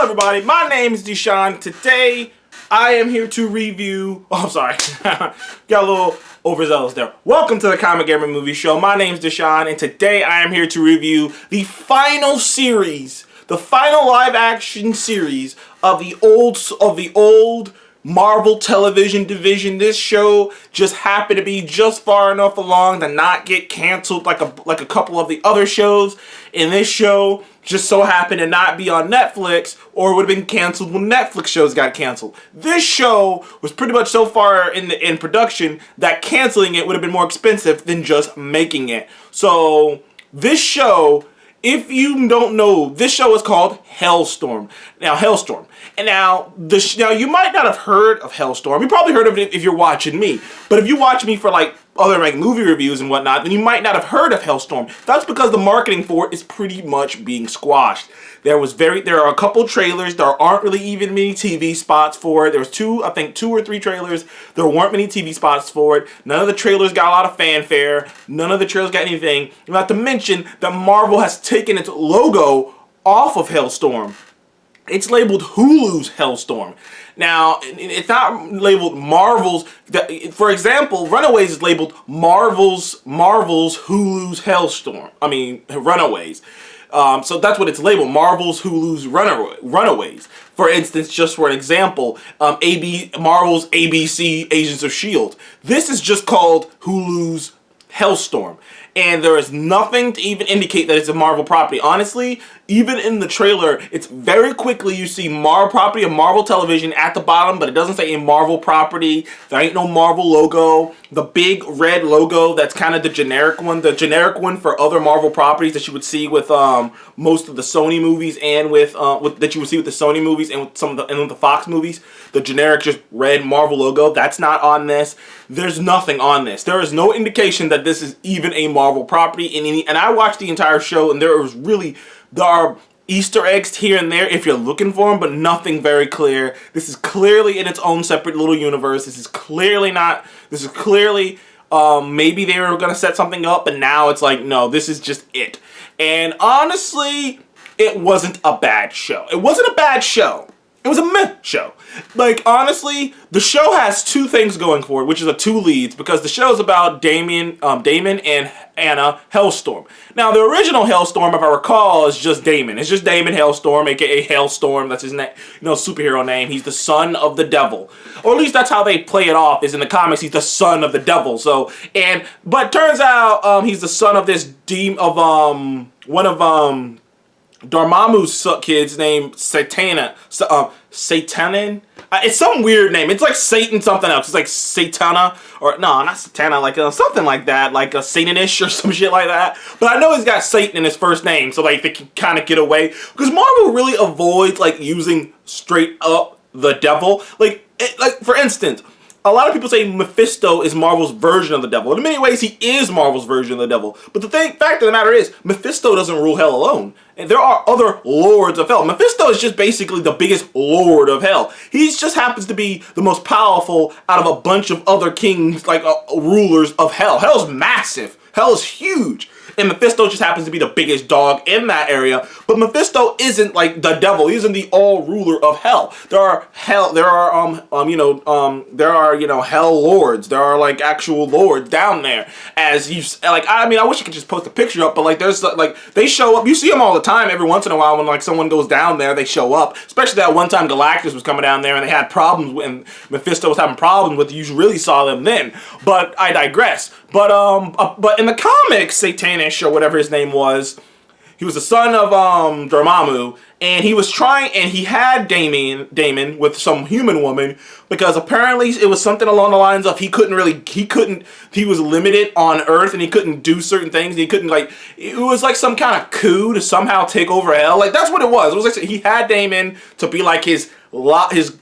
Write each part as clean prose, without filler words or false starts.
everybody, my name is Deshaun. Today, I am here to review... Oh, I'm sorry. Got a little overzealous there. Welcome to the Comic Gamer Movie Show. My name is Deshaun, and today I am here to review the final series, the final live-action series of the old Marvel television division. This show just happened to be just far enough along to not get canceled like a couple of the other shows. And this show just so happened to not be on Netflix, or would have been canceled when Netflix shows got canceled. This show was pretty much so far in production that canceling it would have been more expensive than just making it. So this show, if you don't know, this show is called Helstrom. Now, now you might not have heard of Helstrom. You probably heard of it if you're watching me. But if you watch me for like other movie reviews and whatnot, then you might not have heard of Helstrom. That's because the marketing for it is pretty much being squashed. There are a couple trailers. There aren't really even many TV spots for it. There was I think two or three trailers. There weren't many TV spots for it. None of the trailers got a lot of fanfare. None of the trailers got anything. Not to mention that Marvel has taken its logo off of Helstrom. It's labeled Hulu's Helstrom. Now, it's not labeled Marvel's. For example, Runaways is labeled Marvel's Hulu's Helstrom. I mean, Runaways. So that's what it's labeled, Marvel's Hulu's Runaways. For instance, just for an example, Marvel's ABC Agents of S.H.I.E.L.D. This is just called Hulu's Helstrom. And there is nothing to even indicate that it's a Marvel property. Honestly, even in the trailer, it's very quickly you see Marvel property of Marvel Television at the bottom, but it doesn't say a Marvel property. There ain't no Marvel logo. The big red logo, that's kind of the generic one. The generic one for other Marvel properties that you would see with most of the Sony movies and that you would see with the Sony movies and with some of the Fox movies. The generic just red Marvel logo, that's not on this. There's nothing on this. There is no indication that this is even a Marvel property. And I watched the entire show, and there are Easter eggs here and there if you're looking for them, but nothing very clear. This is clearly in its own separate little universe. This is clearly maybe they were going to set something up, but now it's like, no, this is just it. And honestly, it wasn't a bad show. It wasn't a bad show. It was a meh show. Like, honestly, the show has two things going for it, which is two leads, because the show is about Damon and Anna Helstrom. Now, the original Helstrom, if I recall, is just Damon. It's just Damon Helstrom, aka Helstrom. That's his name, superhero name. He's the son of the devil, or at least that's how they play it off. Is in the comics, he's the son of the devil. But turns out he's the son of this one of Dormammu's kids named Satanin. It's some weird name. It's like Satan something else. It's like Satana, or no, not Satana, like something like that, like a Satanish or some shit like that. But I know he's got Satan in his first name, so like they can kind of get away, because Marvel really avoids like using straight up the devil. Like for instance, a lot of people say Mephisto is Marvel's version of the devil. In many ways, he is Marvel's version of the devil. But the fact of the matter is, Mephisto doesn't rule hell alone. And there are other lords of hell. Mephisto is just basically the biggest lord of hell. He just happens to be the most powerful out of a bunch of other kings, like rulers of hell. Hell's massive. Hell is huge. And Mephisto just happens to be the biggest dog in that area. But Mephisto isn't like the devil. He isn't the all ruler of hell. There are hell lords. There are like actual lords down there. As you like, I wish I could just post a picture up, but like there's like they show up. You see them all the time. Every once in a while, when like someone goes down there, they show up. Especially that one time Galactus was coming down there and they had problems and Mephisto was having problems with. You really saw them then. But I digress. But in the comics, Satanish, or whatever his name was, he was the son of Dormammu, and he had Damon with some human woman, because apparently it was something along the lines of he was limited on Earth and he couldn't do certain things. It was like some kind of coup to somehow take over hell. Like, that's what it was. It was like he had Damon to be like his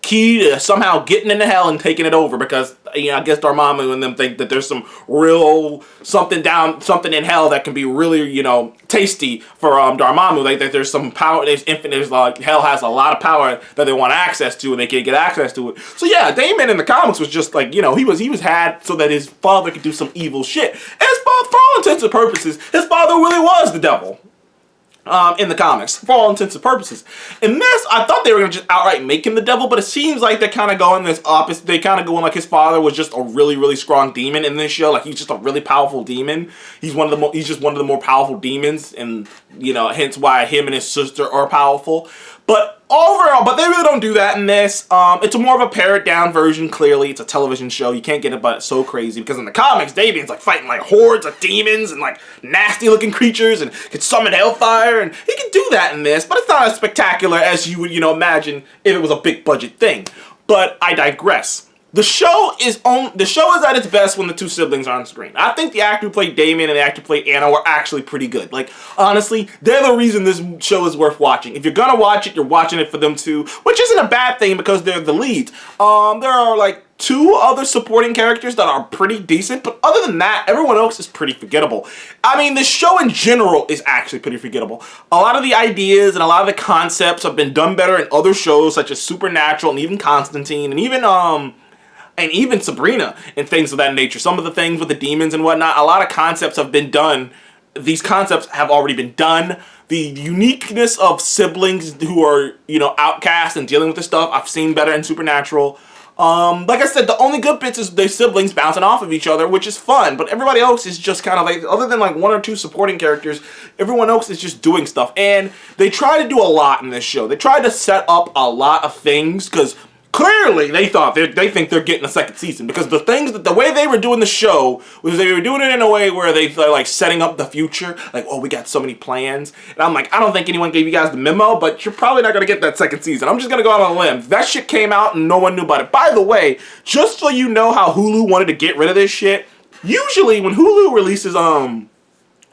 key to somehow getting into hell and taking it over, because I guess Dormammu and them think that there's some real something in hell that can be really tasty for Dormammu. Like that there's some power, there's infinite, like hell has a lot of power that they want access to and they can't get access to it. So yeah, Damon in the comics was just like he was had so that his father could do some evil shit. And his father, for all intents and purposes, his father really was the devil. in the comics, for all intents and purposes. In this, I thought they were going to just outright make him the devil, but it seems like they're kind of going this opposite. They kind of going like his father was just a really, really strong demon in this show. Like, he's just a really powerful demon. He's just one of the more powerful demons, and, you know, hence why him and his sister are powerful. But overall, but they really don't do that in this. It's a more of a pared down version, clearly. It's a television show. You can't get it, but it's so crazy. Because in the comics, Damien's like fighting like hordes of demons and like nasty looking creatures and can summon hellfire. And he can do that in this, but it's not as spectacular as you would, you know, imagine if it was a big budget thing. But I digress. The show is at its best when the two siblings are on screen. I think the actor who played Damien and the actor who played Anna were actually pretty good. Like, honestly, they're the reason this show is worth watching. If you're gonna watch it, you're watching it for them too, which isn't a bad thing because they're the leads. There are like 2 other supporting characters that are pretty decent, but other than that, everyone else is pretty forgettable. I mean, the show in general is actually pretty forgettable. A lot of the ideas and a lot of the concepts have been done better in other shows such as Supernatural and even Constantine and even Sabrina and things of that nature. Some of the things with the demons and whatnot, a lot of concepts have been done. These concepts have already been done. The uniqueness of siblings who are, you know, outcast and dealing with this stuff, I've seen better in Supernatural. Like I said, the only good bits is their siblings bouncing off of each other, which is fun, but everybody else is just kind of like, other than like 1 or 2 supporting characters, everyone else is just doing stuff. And they try to do a lot in this show. They try to set up a lot of things, because clearly, they think they're getting a second season, because the way they were doing the show was they were doing it in a way where they're like setting up the future, like, oh, we got so many plans, and I'm like, I don't think anyone gave you guys the memo, but you're probably not gonna get that second season. I'm just gonna go out on a limb. That shit came out and no one knew about it. By the way, just so you know how Hulu wanted to get rid of this shit, usually when Hulu releases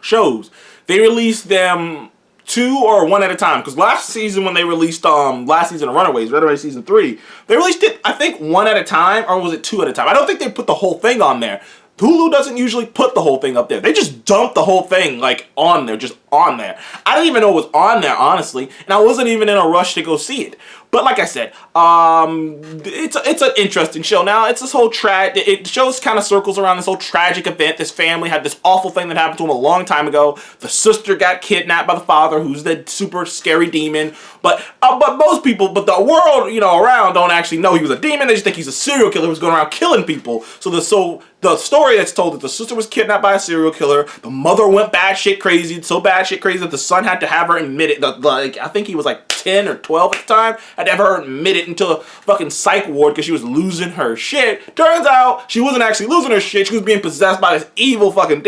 shows, they release them 2 or 1 at a time. Because last season when they released last season of Runaways season 3, they released it, I think, 1 at a time, or was it 2 at a time? I don't think they put the whole thing on there. Hulu doesn't usually put the whole thing up there. They just dump the whole thing, like, on there, just on there. I didn't even know it was on there, honestly, and I wasn't even in a rush to go see it. But like I said, it's an interesting show. Now, it's this whole it shows kind of circles around this whole tragic event. This family had this awful thing that happened to them a long time ago. The sister got kidnapped by the father, who's the super scary demon. But most people, but the world, you know, around don't actually know he was a demon. They just think he's a serial killer who's going around killing people. So the story that's told is the sister was kidnapped by a serial killer. The mother went batshit crazy, so batshit crazy that the son had to have her admit it. Like, I think he was like 10 or 12 at the time. Had to have her admit it into a fucking psych ward because she was losing her shit. Turns out she wasn't actually losing her shit. She was being possessed by this evil fucking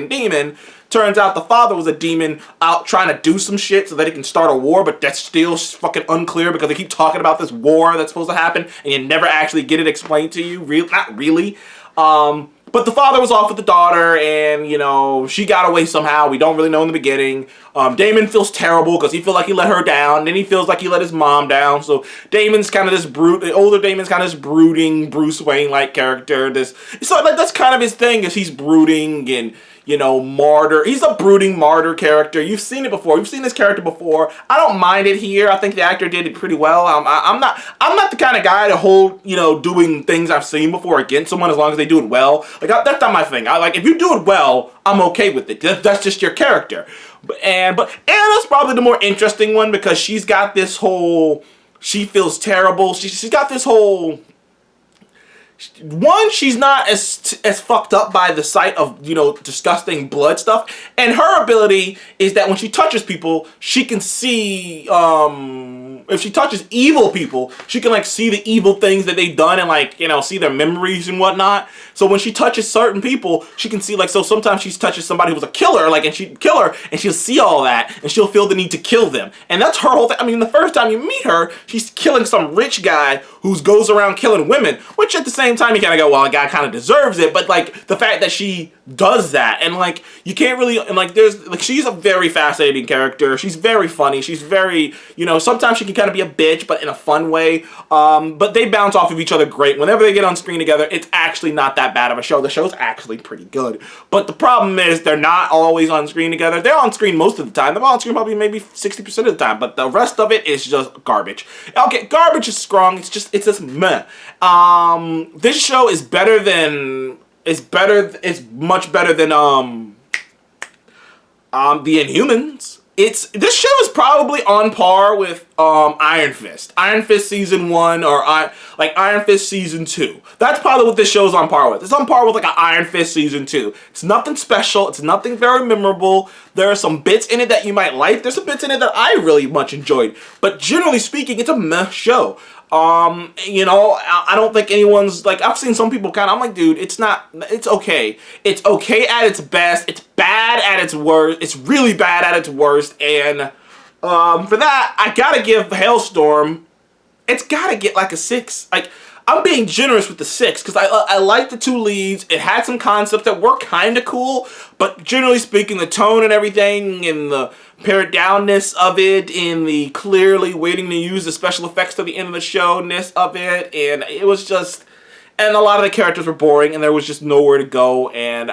demon. Turns out the father was a demon out trying to do some shit so that he can start a war, but that's still fucking unclear because they keep talking about this war that's supposed to happen and you never actually get it explained to you. Not really. But the father was off with the daughter, and, you know, she got away somehow. We don't really know in the beginning. Damon feels terrible because he feels like he let her down. Then he feels like he let his mom down. So Damon's kind of this the older Damon's kind of this brooding Bruce Wayne-like character. So like that's kind of his thing, is he's brooding and, you know, martyr. He's a brooding martyr character. You've seen it before. You've seen this character before. I don't mind it here. I think the actor did it pretty well. I'm not the kind of guy to hold, you know, doing things I've seen before against someone as long as they do it well. Like, that's not my thing. If you do it well, I'm okay with it. That's just your character. But Anna's probably the more interesting one because she's got this whole, she feels terrible. She's got this whole, one, she's not as fucked up by the sight of, you know, disgusting blood stuff. And her ability is that when she touches people, she can see, if she touches evil people, she can, like, see the evil things that they've done and, like, you know, see their memories and whatnot. So when she touches certain people, she can see, like, so sometimes she touches somebody who was a killer, like, and she'd kill her, and she'll see all that, and she'll feel the need to kill them. And that's her whole thing. I mean, the first time you meet her, she's killing some rich guy who goes around killing women, which at the same time you kind of go, well, a guy kind of deserves it, but, like, the fact that she does that, and, like, you can't really, and, like, she's a very fascinating character. She's very funny. She's very, you know, sometimes she can kind of be a bitch, but in a fun way. But they bounce off of each other great. Whenever they get on screen together, it's actually not that bad of a show. The show's actually pretty good. But the problem is they're not always on screen together. They're on screen most of the time. They're on screen probably maybe 60% of the time, but the rest of it is just garbage. Okay, garbage is strong. It's just meh. This show is better than, it's much better than, The Inhumans. This show is probably on par with Iron Fist. Iron Fist season 1 or Iron Fist season 2. That's probably what this show is on par with. It's on par with like an Iron Fist season 2. It's nothing special. It's nothing very memorable. There are some bits in it that you might like. There's some bits in it that I really much enjoyed. But generally speaking, it's a meh show. You know, I don't think anyone's like, I've seen some people I'm like, dude, it's okay. It's okay at its best. It's bad at its worst. It's really bad at its worst. And, for that, I gotta give Hailstorm, it's gotta get like a 6. Like, I'm being generous with the 6 because I like the 2 leads. It had some concepts that were kind of cool, but generally speaking, the tone and everything and the pared downness of it and the clearly waiting to use the special effects to the end of the show-ness of it, and it was just, and a lot of the characters were boring and there was just nowhere to go, and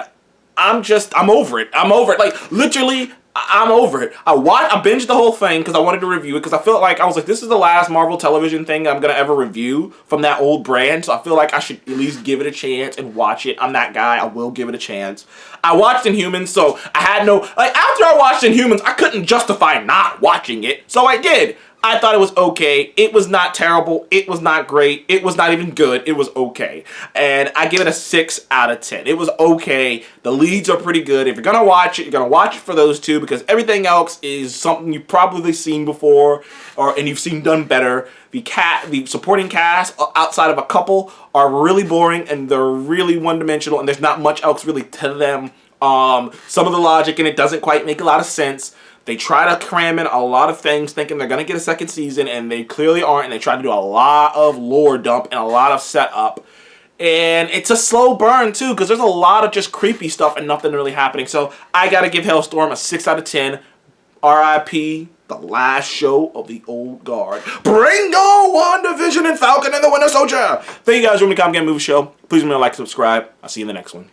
I'm over it. I'm over it. Like, literally, I'm over it. I binged the whole thing because I wanted to review it because I felt like, I was like, this is the last Marvel television thing I'm going to ever review from that old brand, so I feel like I should at least give it a chance and watch it. I'm that guy. I will give it a chance. I watched Inhumans, so I had no, like, after I watched Inhumans, I couldn't justify not watching it, so I did. I thought it was okay. It was not terrible. It was not great. It was not even good. It was okay. And I give it a 6 out of 10. It was okay. The leads are pretty good. If you're going to watch it, you're going to watch it for those 2 because everything else is something you've probably seen before and you've seen done better. The supporting cast outside of a couple are really boring and they're really one-dimensional and there's not much else really to them. Some of the logic in it doesn't quite make a lot of sense. They try to cram in a lot of things thinking they're going to get a second season, and they clearly aren't, and they try to do a lot of lore dump and a lot of setup. And it's a slow burn, too, because there's a lot of just creepy stuff and nothing really happening. So I got to give Hailstorm a 6 out of 10. R.I.P. the last show of the old guard. Bring on WandaVision and Falcon and the Winter Soldier. Thank you guys for watching the Comic Game Movie Show. Please remember to like and subscribe. I'll see you in the next one.